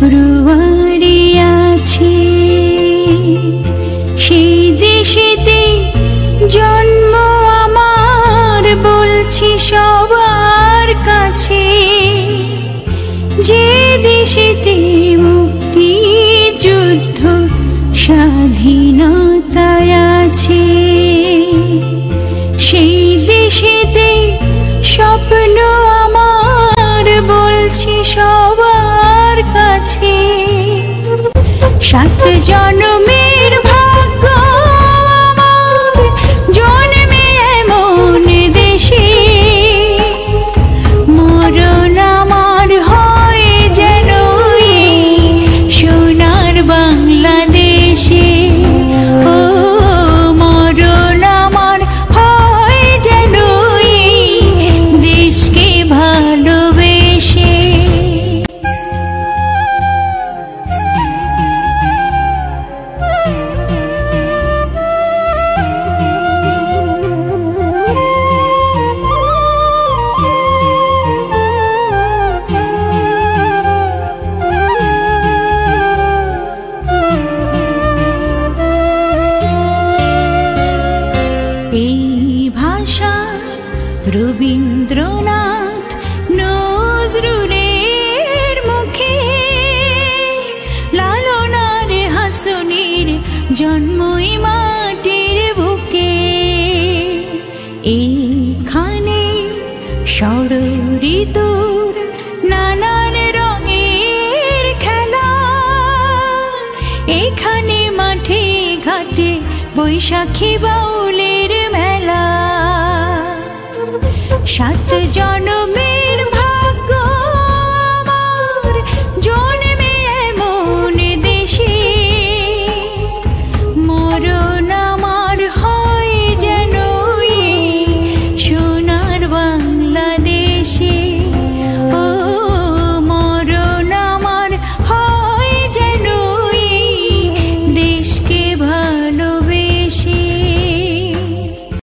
ব্রুয়ারি আছে, সেই দেশেতে জন্ম আমার, বলছি সবার কাছে। যে দেশেতে মুক্তি যুদ্ধ স্বাধীনতায় আছে, সেই দেশেতে স্বপ্ন আমার, বলছি সবার কাছে। 7 জন্মের ভাগ্য আমার, জন্মে এমন দেশে, মরণ আমার হয় যেন সোনার বাংলাদেশে। ও মরণ আমার হয় যেন দেশকে ভালোবেসে। এই ভাষা রবীন্দ্রনাথ নজরুলের মুখে, লালনার হাসনের জন্মই মাটির বুকে। এইখানে ষড়ঋতুর নানান রঙের খেলা, এখানে মাঠে ঘাটে বৈশাখী বাউলের মেলা। 7 জন